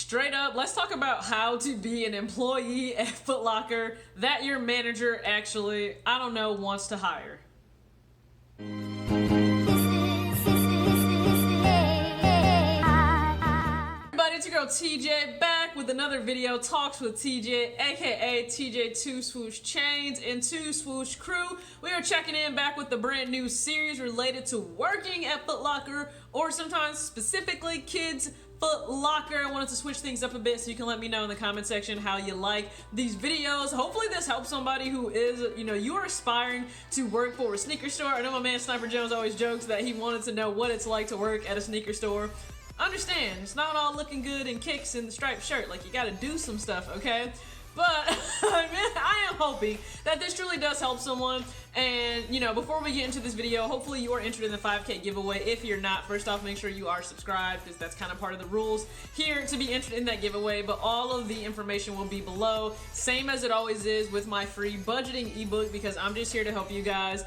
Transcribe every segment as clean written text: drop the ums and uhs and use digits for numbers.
Straight up, let's talk about how to be an employee at Footlocker that your manager actually, I don't know, wants to hire. Everybody, it's your girl TJ back with another video, Talks with TJ, aka TJ 2 Swoosh Chains and 2 Swoosh Crew. We are checking in back with the brand new series related to working at Footlocker, or sometimes specifically kids Footlocker. I wanted to switch things up a bit, so you can let me know in the comment section how you like these videos. Hopefully this helps somebody who is, you are aspiring to work for a sneaker store. I know my man Sniper Jones always jokes that he wanted to know what it's like to work at a sneaker store. Understand, it's not all looking good and kicks in the striped shirt. Like, you gotta do some stuff, okay? But I am hoping that this truly does help someone. And, before we get into this video, hopefully you are entered in the 5K giveaway. If you're not, first off, make sure you are subscribed, because that's kind of part of the rules here to be entered in that giveaway. But all of the information will be below, same as it always is with my free budgeting ebook, because I'm just here to help you guys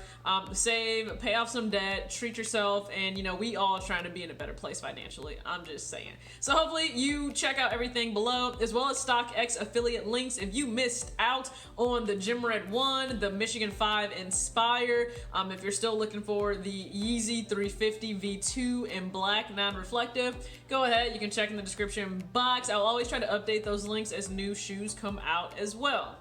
save, pay off some debt, treat yourself, and, we all trying to be in a better place financially. I'm just saying. So hopefully you check out everything below, as well as StockX affiliate links. If you missed out on the Gym Red 1, the Michigan 5 Inspire, if you're still looking for the Yeezy 350 V2 in black non-reflective, go ahead, you can check in the description box. I'll always try to update those links as new shoes come out as well.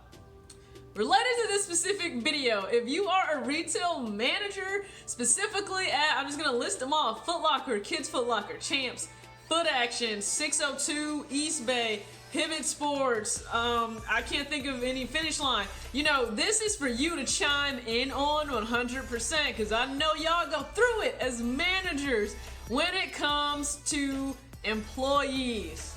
Related to this specific video, if you are a retail manager, specifically at, I'm just gonna list them all: Footlocker, Kids Footlocker, Champs, Foot Action, 602, East Bay, Pivot Sports, I can't think of any, Finish Line. This is for you to chime in on 100%, because I know y'all go through it as managers when it comes to employees.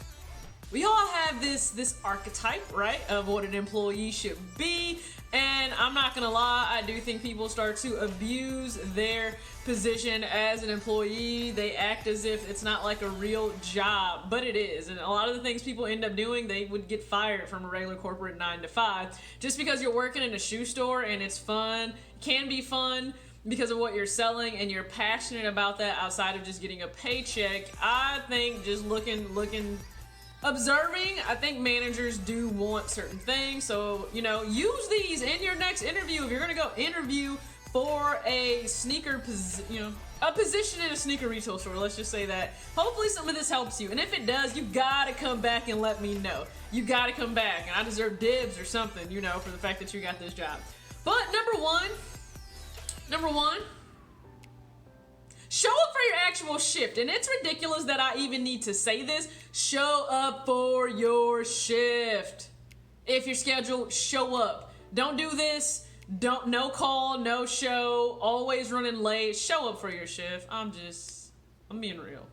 We all have this archetype, right, of what an employee should be, and I'm not gonna lie, I do think people start to abuse their position as an employee. They act as if it's not like a real job, but it is. And a lot of the things people end up doing, they would get fired from a regular corporate 9 to 5 just because you're working in a shoe store and it's fun, can be fun because of what you're selling, and you're passionate about that outside of just getting a paycheck. I think just observing, I think managers do want certain things. So, use these in your next interview. If you're gonna go interview for a sneaker a position in a sneaker retail store, let's just say that. Hopefully some of this helps you. And if it does, you gotta come back and let me know. You gotta come back, and I deserve dibs or something, for the fact that you got this job. But number one, show up for your actual shift. And it's ridiculous that I even need to say this. Show up for your shift. If you're scheduled, show up. Don't do this. No call, no show, always running late. Show up for your shift. I'm being real.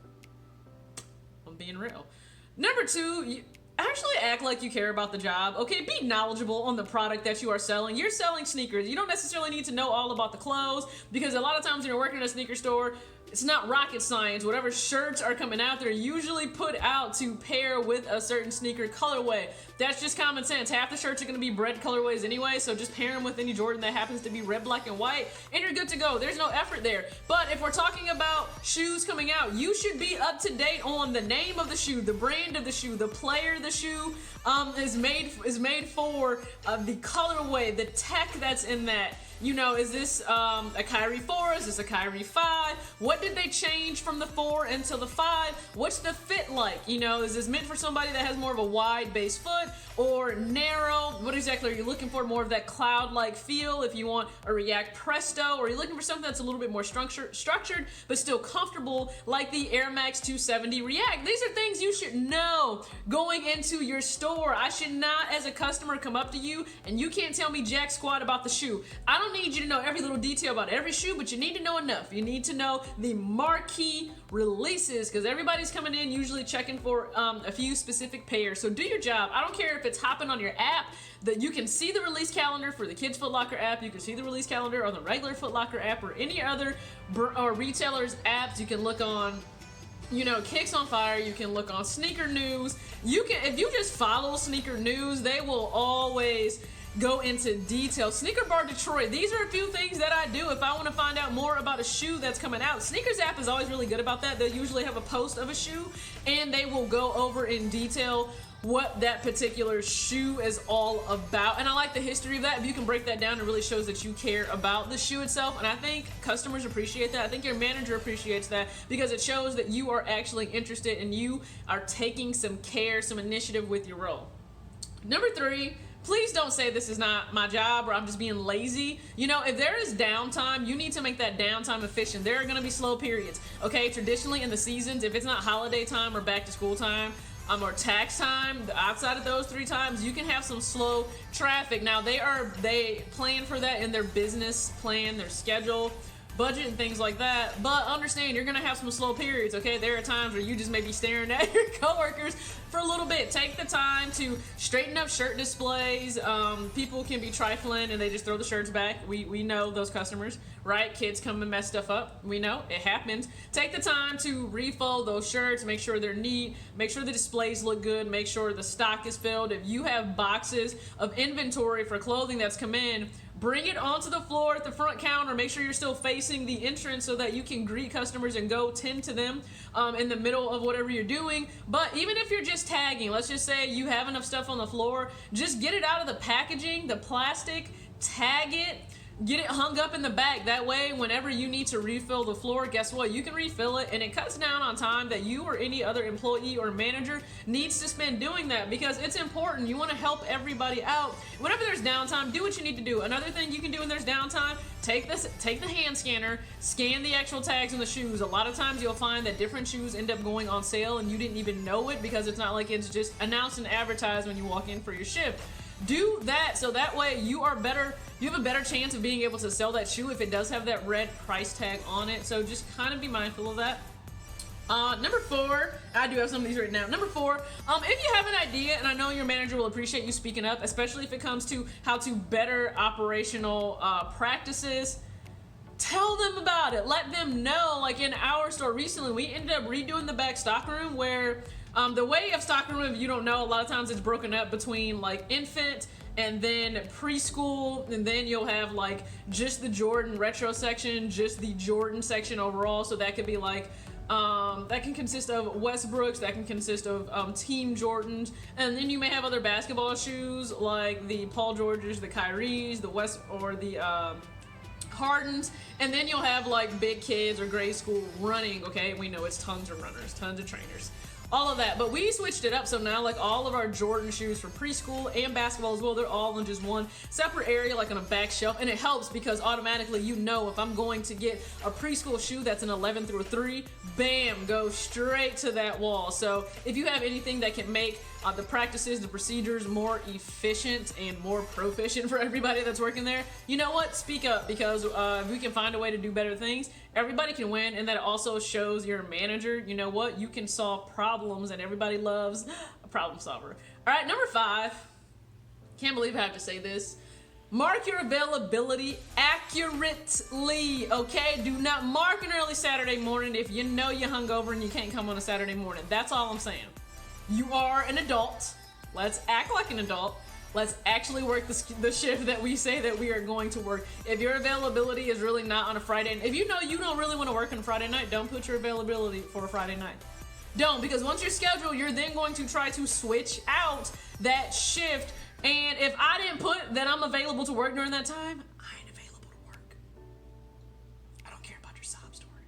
Number two, actually act like you care about the job. Okay, be knowledgeable on the product that you are selling. You're selling sneakers. You don't necessarily need to know all about the clothes, because a lot of times when you're working in a sneaker store, it's not rocket science. Whatever shirts are coming out, they're usually put out to pair with a certain sneaker colorway. That's just common sense. Half the shirts are going to be red colorways anyway, so just pair them with any Jordan that happens to be red, black, and white, and you're good to go. There's no effort there. But if we're talking about shoes coming out, you should be up to date on the name of the shoe, the brand of the shoe, the player the shoe is made for, the colorway, the tech that's in that. Is this a Kyrie 4? Is this a Kyrie 5? What did they change from the 4 until the 5? What's the fit like? Is this meant for somebody that has more of a wide base foot or narrow? What exactly are you looking for? More of that cloud-like feel if you want a React Presto, or are you looking for something that's a little bit more structured but still comfortable, like the Air Max 270 React? These are things you should know going into your store. I should not, as a customer, come up to you and you can't tell me jack squat about the shoe. I don't need you to know every little detail about every shoe, but you need to know enough. You need to know the marquee releases, because everybody's coming in usually checking for a few specific pairs. So do your job. I don't care if it's hopping on your app, that you can see the release calendar for the Kids Footlocker app, you can see the release calendar on the regular Footlocker app, or any other retailer's apps. You can look on Kicks on Fire, you can look on Sneaker News. You can, if you just follow Sneaker News, they will always go into detail. Sneaker Bar Detroit, these are a few things that I do if I want to find out more about a shoe that's coming out. Sneakers app is always really good about that. They'll usually have a post of a shoe and they will go over in detail what that particular shoe is all about. And I like the history of that. If you can break that down, it really shows that you care about the shoe itself. And I think customers appreciate that. I think your manager appreciates that because it shows that you are actually interested and you are taking some care, some initiative with your role. Number 3, please don't say this is not my job or I'm just being lazy. You know, if there is downtime, you need to make that downtime efficient. There are going to be slow periods. Okay, traditionally in the seasons, if it's not holiday time or back to school time, or tax time, outside of those 3 times, you can have some slow traffic. Now they plan for that in their business plan, their schedule, budget, and things like that. But understand, you're gonna have some slow periods, okay? There are times where you just may be staring at your coworkers for a little bit. Take the time to straighten up shirt displays. People can be trifling and they just throw the shirts back. We know those customers, right? Kids come and mess stuff up. We know it happens. Take the time to refold those shirts, make sure they're neat, make sure the displays look good, make sure the stock is filled. If you have boxes of inventory for clothing that's come in, bring it onto the floor at the front counter. Make sure you're still facing the entrance so that you can greet customers and go tend to them in the middle of whatever you're doing. But even if you're just tagging, let's just say you have enough stuff on the floor, just get it out of the packaging, the plastic, tag it, get it hung up in the back. That way, whenever you need to refill the floor, guess what? You can refill it, and it cuts down on time that you or any other employee or manager needs to spend doing that because it's important. You want to help everybody out. Whenever there's downtime, do what you need to do. Another thing you can do when there's downtime, take the hand scanner, scan the actual tags on the shoes. A lot of times you'll find that different shoes end up going on sale and you didn't even know it because it's not like it's just announced and advertised when you walk in for your shift. Do that so that way you have a better chance of being able to sell that shoe if it does have that red price tag on it. So just kind of be mindful of that. Number 4, I do have some of these right now. Number 4, if you have an idea, and I know your manager will appreciate you speaking up, especially if it comes to how to better operational practices, tell them about it. Let them know. Like in our store recently, we ended up redoing the back stock room where the way of stock room, if you don't know, a lot of times it's broken up between like infant and then preschool, and then you'll have like just the Jordan retro section, just the Jordan section overall. So that could be like that can consist of Westbrooks, that can consist of Team Jordans, and then you may have other basketball shoes like the Paul Georges, the Kyries, the West or the Hardens, and then you'll have like big kids or grade school running. Okay, we know it's tons of runners, tons of trainers, all of that. But we switched it up, so now like all of our Jordan shoes for preschool and basketball as well, they're all in just one separate area, like on a back shelf. And it helps because automatically you know if I'm going to get a preschool shoe that's an 11 through a 3, bam, go straight to that wall. So if you have anything that can make the practices, the procedures more efficient and more proficient for everybody that's working there, you know what? Speak up, because if we can find a way to do better things, everybody can win. And that also shows your manager, you know what? You can solve problems, and everybody loves a problem solver. All right, number 5. Can't believe I have to say this. Mark your availability accurately, okay? Do not mark an early Saturday morning if you know you're hungover and you can't come on a Saturday morning. That's all I'm saying. You are an adult. Let's act like an adult. Let's actually work the shift that we say that we are going to work. If your availability is really not on a Friday, if you know you don't really want to work on a Friday night, don't put your availability for a Friday night. Don't, because once you're scheduled, you're then going to try to switch out that shift. And if I didn't put that I'm available to work during that time, I ain't available to work. I don't care about your sob story.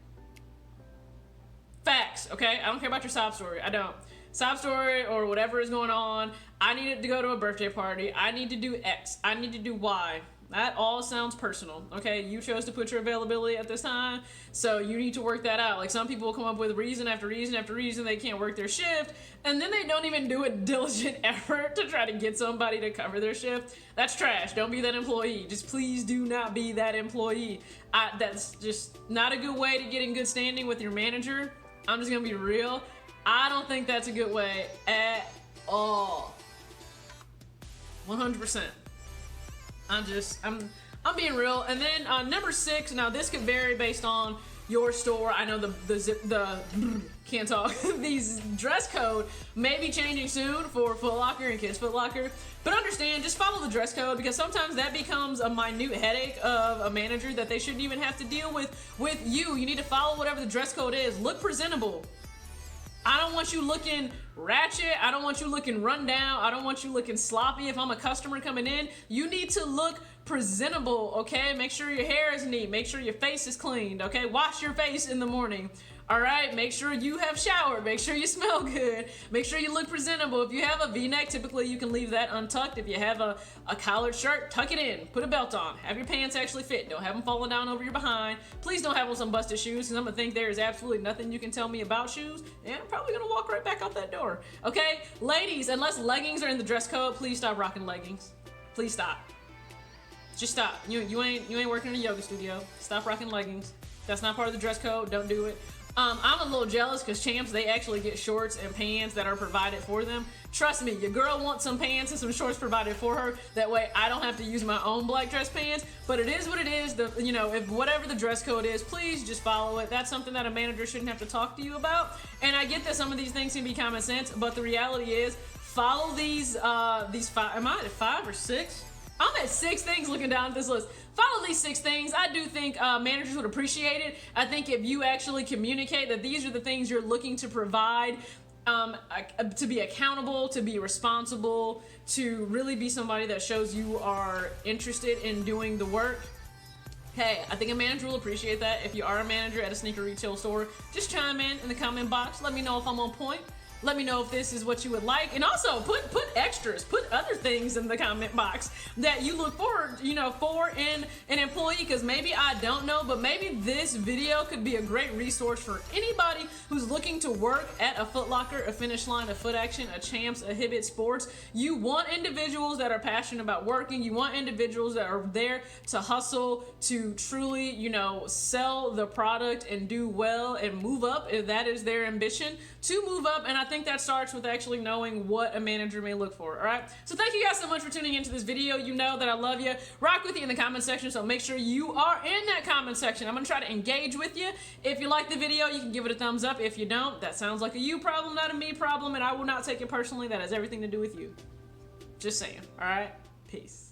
Facts, okay? I don't care about your sob story. I don't. Sob story or whatever is going on. I needed to go to a birthday party. I need to do X. I need to do Y. That all sounds personal, okay? You chose to put your availability at this time, so you need to work that out. Like some people will come up with reason after reason after reason they can't work their shift, and then they don't even do a diligent effort to try to get somebody to cover their shift. That's trash. Don't be that employee. Just please do not be that employee. That's just not a good way to get in good standing with your manager. I'm just gonna be real. I don't think that's a good way at all. 100%. I'm being real. And then number 6, now this could vary based on your store. I know the can't talk. These dress code may be changing soon for Footlocker and Kids Footlocker, but understand, just follow the dress code, because sometimes that becomes a minute headache of a manager that they shouldn't even have to deal with you. You need to follow whatever the dress code is. Look presentable. I don't want you looking ratchet. I don't want you looking run down. I don't want you looking sloppy. If I'm a customer coming in, you need to look presentable, okay? Make sure your hair is neat. Make sure your face is cleaned, okay? Wash your face in the morning, all right? Make sure you have showered. Make sure you smell good. Make sure you look presentable. If you have a V-neck, typically you can leave that untucked. If you have a collared shirt, tuck it in. Put a belt on. Have your pants actually fit. Don't have them falling down over your behind. Please don't have on some busted shoes, because I'm gonna think there is absolutely nothing you can tell me about shoes, and I'm probably gonna walk right back out that door, okay? Ladies, unless leggings are in the dress code, please stop rocking leggings. Please stop. Just stop. You ain't working in a yoga studio. Stop rocking leggings. That's not part of the dress code. Don't do it. I'm a little jealous because Champs, they actually get shorts and pants that are provided for them. Trust me, your girl wants some pants and some shorts provided for her. That way I don't have to use my own black dress pants. But it is what it is. If whatever the dress code is, please just follow it. That's something that a manager shouldn't have to talk to you about. And I get that some of these things can be common sense, but the reality is, follow these five. Am I at 5 or 6? I'm at 6 things looking down at this list. Follow these 6 things. I do think managers would appreciate it. I think if you actually communicate that these are the things you're looking to provide, to be accountable, to be responsible, to really be somebody that shows you are interested in doing the work, hey, I think a manager will appreciate that. If you are a manager at a sneaker retail store, just chime in the comment box. Let me know if I'm on point. Let me know if this is what you would like, and also put extras, put other things in the comment box that you look forward, for in an employee, because maybe I don't know, but maybe this video could be a great resource for anybody who's looking to work at a Footlocker, a Finish Line, a Foot Action, a Champs, a Hibbett Sports. You want individuals that are passionate about working. You want individuals that are there to hustle, to truly, sell the product and do well and move up, if that is their ambition, to move up. And I think that starts with actually knowing what a manager may look for, all right? So thank you guys so much for tuning into this video. You know that I love you. Rock with you in the comment section, so make sure you are in that comment section. I'm gonna try to engage with you. If you like the video, you can give it a thumbs up. If you don't, that sounds like a you problem, not a me problem, and I will not take it personally. That has everything to do with you. Just saying, all right? Peace.